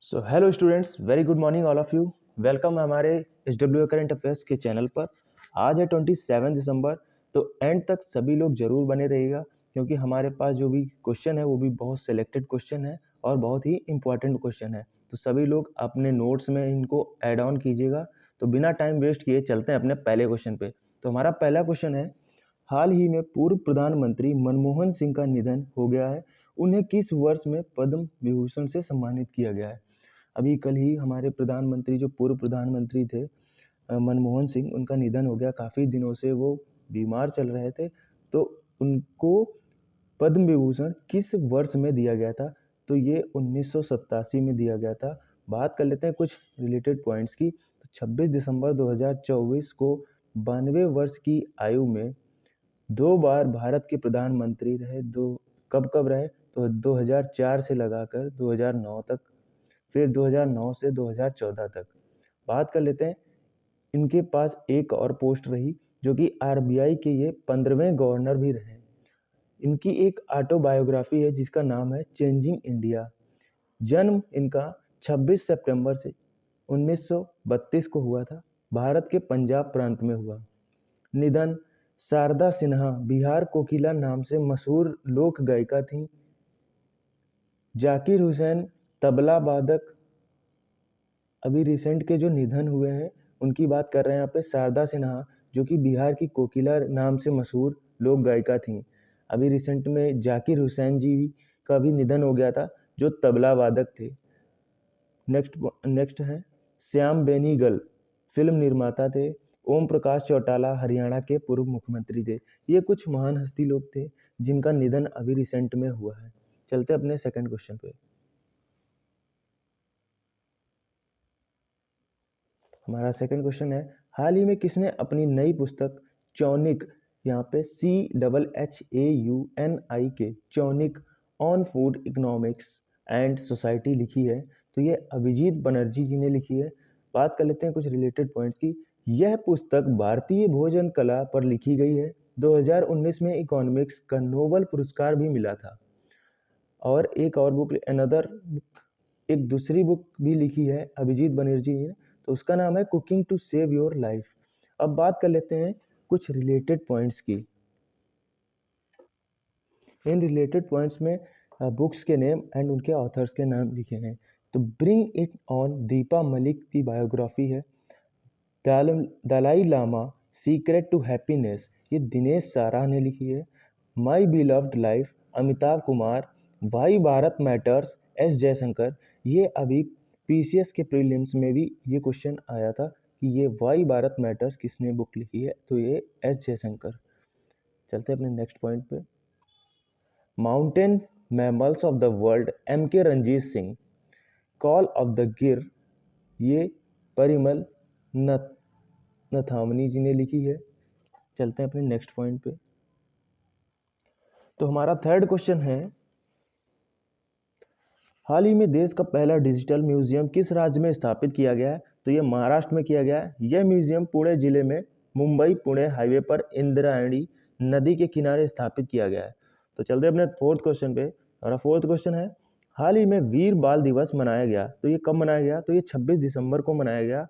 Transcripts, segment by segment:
So hello students, very good morning all of you. Welcome हमारे HW current affairs के channel पर। आज है 27 दिसंबर, तो एंड तक सभी लोग जरूर बने रहिएगा क्योंकि हमारे पास जो भी क्वेश्चन है वो भी बहुत सिलेक्टेड क्वेश्चन है और बहुत ही इंपॉर्टेंट क्वेश्चन है। तो सभी लोग अपने नोट्स में इनको ऐड ऑन कीजिएगा। तो बिना टाइम वेस्ट किए चलते हैं अपने पहले क्वेश्चन पे। तो हमारा पहला क्वेश्चन है, हाल ही में पूर्व प्रधानमंत्री मनमोहन सिंह का निधन हो गया है। उन्हें किस वर्ष में पद्म विभूषण से सम्मानित किया गया है? अभी कल ही हमारे प्रधानमंत्री, जो पूर्व प्रधानमंत्री थे मनमोहन सिंह, उनका निधन हो गया। काफ़ी दिनों से वो बीमार चल रहे थे, तो उनको पद्म विभूषण किस वर्ष में दिया गया था? तो ये 1987 में दिया गया था। बात कर लेते हैं कुछ रिलेटेड पॉइंट्स की। तो 26 दिसंबर 2024 को 92 वर्ष की आयु में 2 बार भारत के प्रधानमंत्री रहे। कब कब रहे? तो 2004 से लगाकर 2009 तक, फिर 2009 से 2014 तक। बात कर लेते हैं, इनके पास एक और पोस्ट रही जो कि RBI के ये 15वें गवर्नर भी रहे। इनकी एक ऑटोबायोग्राफी है जिसका नाम है चेंजिंग इंडिया। जन्म इनका 26 सितंबर से 1932 को हुआ था। भारत के पंजाब प्रांत में हुआ। निधन, शारदा सिन्हा बिहार कोकिला नाम से मशहूर लोक गायिका थी। जाकिर हुसैन तबला वादक, अभी रिसेंट के जो निधन हुए हैं उनकी बात कर रहे हैं यहाँ पे। शारदा सिन्हा जो कि बिहार की कोकिला नाम से मशहूर लोक गायिका थी। अभी रिसेंट में जाकिर हुसैन जी का भी निधन हो गया था जो तबला वादक थे। नेक्स्ट है श्याम बेनीगल, फिल्म निर्माता थे। ओम प्रकाश चौटाला हरियाणा के पूर्व मुख्यमंत्री थे। ये कुछ महान हस्ती लोग थे जिनका निधन अभी रिसेंट में हुआ है। चलते अपने सेकंड क्वेश्चन पे। हमारा सेकंड क्वेश्चन है, हाल ही में किसने अपनी नई पुस्तक चौनिक, यहाँ पे CHHAUNIK, चौनिक on food economics and society लिखी है? तो ये अभिजीत बनर्जी जी ने लिखी है। बात कर लेते हैं कुछ रिलेटेड पॉइंट की। यह पुस्तक भारतीय भोजन कला पर लिखी गई है। 2019 में इकोनॉमिक्स का नोबेल पुरस्कार भी मिला था। और एक और बुक, अनदर एक दूसरी बुक भी लिखी है अभिजीत बनर्जी ने, तो उसका नाम है cooking to save your life. अब बात कर लेते हैं कुछ रिलेटेड पॉइंट्स की। इन रिलेटेड पॉइंट्स में बुक्स के नेम एंड उनके ऑथर्स के नाम लिखे हैं। तो bring it on Deepa Malik की बायोग्राफी है। Dalai Lama secret to happiness, ये दिनेश सारा ने लिखी है। My beloved life Amitabh Kumar. Why Bharat matters S Jaishankar. ये अभी PCS के प्रीलिम्स में भी ये क्वेश्चन आया था कि ये वाई भारत मैटर्स किसने बुक लिखी है? तो ये एस जयशंकर। चलते अपने नेक्स्ट पॉइंट पे। Mountain mammals of the world MK Ranjit Singh. Call of the Gir, ये परिमल नथावनी जी ने लिखी है। चलते हैं अपने नेक्स्ट पॉइंट पे। तो हमारा थर्ड क्वेश्चन है, हाल ही में देश का पहला डिजिटल म्यूजियम किस राज्य में स्थापित किया गया है? तो ये महाराष्ट्र में किया गया है। यह म्यूजियम पुणे जिले में मुंबई पुणे हाईवे पर इंद्रायणी नदी के किनारे स्थापित किया गया है। तो चलते हैं अपने फोर्थ क्वेश्चन पे। हमारा फोर्थ क्वेश्चन है, हाल ही में वीर बाल दिवस मनाया गया। तो ये कब मनाया गया? तो ये 26 दिसंबर को मनाया गया।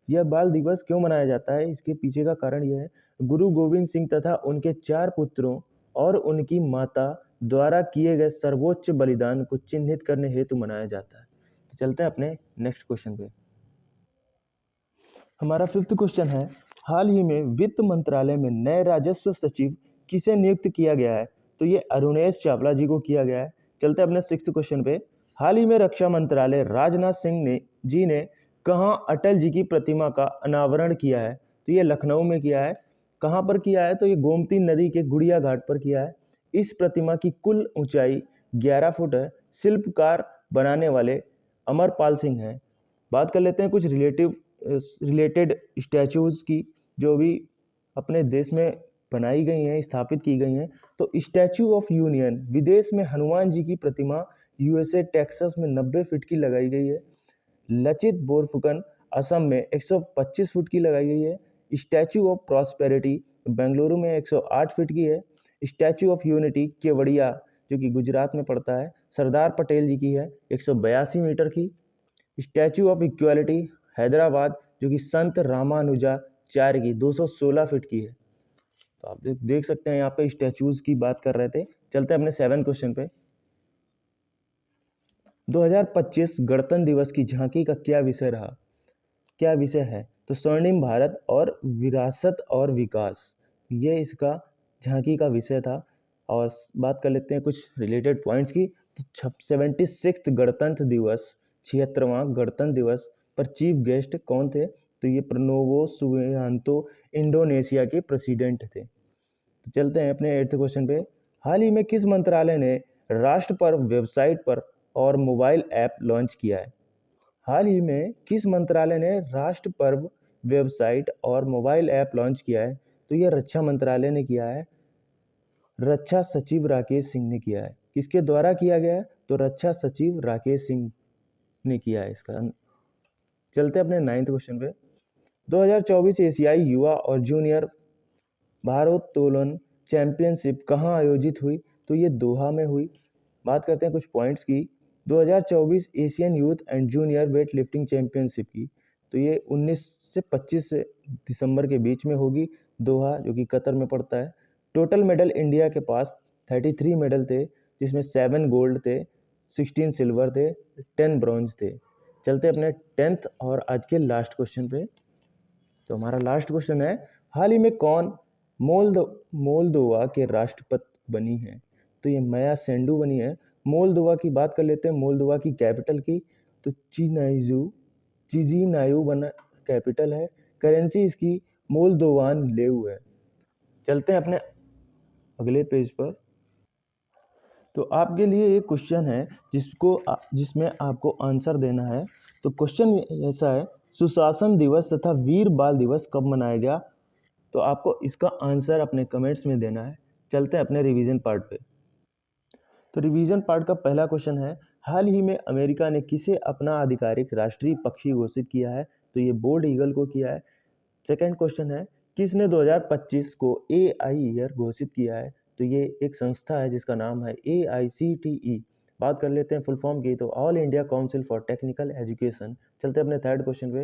यह बाल दिवस क्यों मनाया जाता है? इसके पीछे का कारण यह है, गुरु गोविंद सिंह तथा उनके 4 पुत्रों और उनकी माता द्वारा किए गए सर्वोच्च बलिदान को चिन्हित करने हेतु मनाया जाता है। तो चलते हैं अपने नेक्स्ट क्वेश्चन पे। हमारा फिफ्थ क्वेश्चन है, हाल ही में वित्त मंत्रालय में नए राजस्व सचिव किसे नियुक्त किया गया है? तो ये अरुणेश चावला जी को किया गया है। चलते हैं अपने सिक्स्थ क्वेश्चन पे। हाल ही में रक्षा मंत्रालय राजनाथ सिंह ने कहाँ अटल जी की प्रतिमा का अनावरण किया है? तो ये लखनऊ में किया है। कहाँ पर किया है? तो ये गोमती नदी के गुड़िया घाट पर किया है। इस प्रतिमा की कुल ऊंचाई 11 फुट है। शिल्पकार बनाने वाले अमरपाल सिंह हैं। बात कर लेते हैं कुछ रिलेटेड स्टैचूज की जो भी अपने देश में बनाई गई हैं, स्थापित की गई हैं। तो स्टैचू ऑफ यूनियन विदेश में हनुमान जी की प्रतिमा USA टेक्सास में 90 फीट की लगाई गई है। लचित बोरफुकन असम में 125 फुट की लगाई गई है। स्टैचू ऑफ प्रॉस्पेरिटी बेंगलुरु में 108 फीट की है। स्टैचू ऑफ यूनिटी केवड़िया जो कि गुजरात में पड़ता है, सरदार पटेल जी की है 182 मीटर की। स्टैचू ऑफ इक्वालिटी हैदराबाद जो कि संत रामानुजाचार्य की 216 फीट की है। तो आप देख सकते हैं यहाँ पे स्टैचूज की बात कर रहे थे। चलते हैं अपने 7 क्वेश्चन पे। 2025 गणतंत्र दिवस की झांकी का क्या विषय रहा? क्या विषय है? तो स्वर्णिम भारत और विरासत और विकास, ये इसका झांकी का विषय था। और बात कर लेते हैं कुछ रिलेटेड पॉइंट्स की। तो 76 गणतंत्र दिवस, 76वां गणतंत्र दिवस पर चीफ गेस्ट कौन थे? तो ये प्रणोवो सुबियांतो इंडोनेशिया के प्रेसिडेंट थे। तो चलते हैं अपने 8th क्वेश्चन पे। हाल ही में किस मंत्रालय ने राष्ट्र पर्व वेबसाइट पर और मोबाइल ऐप लॉन्च किया है? हाल ही में किस मंत्रालय ने राष्ट्र पर्व वेबसाइट और मोबाइल ऐप लॉन्च किया है? तो ये रक्षा मंत्रालय ने किया है। रक्षा सचिव राकेश सिंह ने किया है। किसके द्वारा किया गया है? तो रक्षा सचिव राकेश सिंह ने किया है इसका। चलते अपने 9th क्वेश्चन पे। 2024 एशियाई युवा और जूनियर भारोत्तोलन चैंपियनशिप कहाँ आयोजित हुई? तो ये दोहा में हुई। बात करते हैं कुछ पॉइंट्स की। 2024 Asian youth and junior weight lifting championship की, तो ये 19 से 25 दिसंबर के बीच में होगी, दोहा जो कि कतर में पड़ता है। टोटल मेडल इंडिया के पास 33 मेडल थे, जिसमें 7 गोल्ड थे, 16 सिल्वर थे, 10 ब्रॉन्ज थे। चलते अपने 10th और आज के लास्ट क्वेश्चन पे। तो हमारा लास्ट क्वेश्चन है, हाल ही में कौन मोल्दोवा के राष्ट्रपति बनी है? तो ये माया सेंडू बनी है। मोल्दोवा की बात कर लेते हैं, मोल्दोवा की कैपिटल की। तो चिजीनायू बना कैपिटल है। करेंसी इसकी मोल्दोवान लेव है। चलते हैं अपने अगले पेज पर। तो आपके लिए एक क्वेश्चन है जिसमें आपको आंसर देना है। तो क्वेश्चन ऐसा है, सुशासन दिवस तथा वीर बाल दिवस कब मनाया गया? तो आपको इसका आंसर अपने कमेंट्स में देना है। चलते हैं अपने रिवीजन पार्ट पे। तो रिवीजन पार्ट का पहला क्वेश्चन है, हाल ही में अमेरिका ने किसे अपना आधिकारिक राष्ट्रीय पक्षी घोषित किया है? तो ये बोल्ड ईगल को किया है। सेकंड क्वेश्चन है, किसने 2025 को AI ईयर घोषित किया है? तो ये एक संस्था है जिसका नाम है AICTE। बात कर लेते हैं फुल फॉर्म की, तो all India council for technical education. चलते हैं अपने थर्ड क्वेश्चन पे।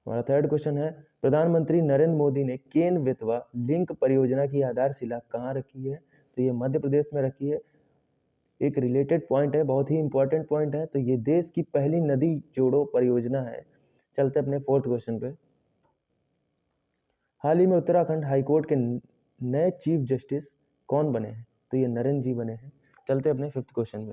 हमारा थर्ड क्वेश्चन है, प्रधानमंत्री नरेंद्र मोदी ने केन बेतवा लिंक परियोजना की आधारशिला कहाँ रखी है? तो ये मध्य प्रदेश में रखी है। एक रिलेटेड पॉइंट है, बहुत ही इंपॉर्टेंट पॉइंट है। तो ये देश की पहली नदी जोड़ो परियोजना है। चलते अपने फोर्थ क्वेश्चन पे। हाल ही में उत्तराखंड हाईकोर्ट के नए चीफ जस्टिस कौन बने हैं? तो ये नरेंद्र जी बने हैं। चलते अपने फिफ्थ क्वेश्चन पे।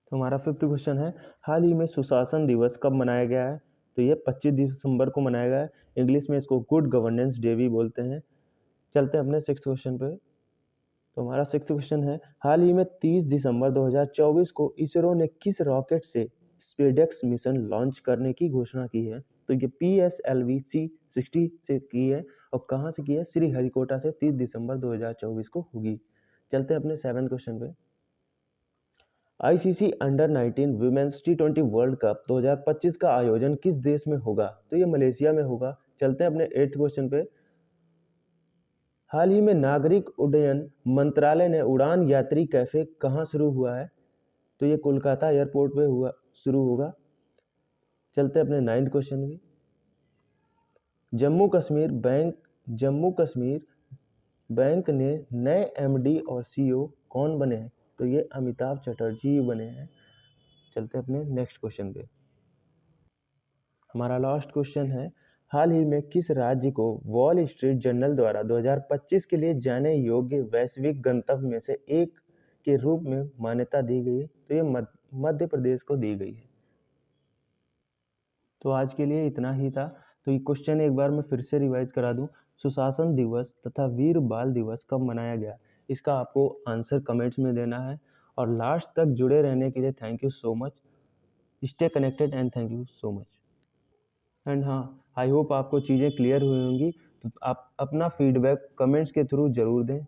तो हमारा फिफ्थ क्वेश्चन है, हाल ही में सुशासन दिवस कब मनाया गया है? तो ये 25 दिसंबर को मनाया गया है। इंग्लिश में इसको गुड गवर्नेंस डे भी बोलते हैं। चलते हैं अपने सिक्स क्वेश्चन पे। तो हमारा सिक्स क्वेश्चन है, हाल ही में 30 दिसंबर 2024 को इसरो ने किस रॉकेट से स्पेडेक्स मिशन लॉन्च करने की घोषणा की है? तो ये PSLV-C60 से की है। और कहाँ से की है? श्रीहरिकोटा से 30 दिसंबर 2024 को होगी। चलते हैं अपने 7 क्वेश्चन पे। ICC under 19 women's T20 world cup 2025 का आयोजन किस देश में होगा? तो ये मलेशिया में होगा। चलते हैं अपने 8th क्वेश्चन पे। हाल ही में नागरिक उड्डयन मंत्रालय ने उड़ान यात्री कैफे कहाँ शुरू हुआ है? तो ये कोलकाता एयरपोर्ट पे शुरू होगा। चलते अपने 9th क्वेश्चन की। जम्मू कश्मीर बैंक ने नए MD और CEO कौन बने हैं? तो ये अमिताभ चटर्जी बने हैं। चलते अपने नेक्स्ट क्वेश्चन पे। हमारा लास्ट क्वेश्चन है, हाल ही में किस राज्य को वॉल स्ट्रीट जर्नल द्वारा 2025 के लिए जाने योग्य वैश्विक गंतव्य में से एक के रूप में मान्यता दी गई है? तो ये मध्य प्रदेश को दी गई है। तो आज के लिए इतना ही था। तो ये क्वेश्चन एक बार मैं फिर से रिवाइज करा दूं, सुशासन दिवस तथा वीर बाल दिवस कब मनाया गया? इसका आपको आंसर कमेंट्स में देना है। और लास्ट तक जुड़े रहने के लिए thank you so much. Stay connected and thank you so much. And हाँ, आई होप आपको चीज़ें क्लियर हुई होंगी। तो आप अपना फीडबैक कमेंट्स के थ्रू ज़रूर दें।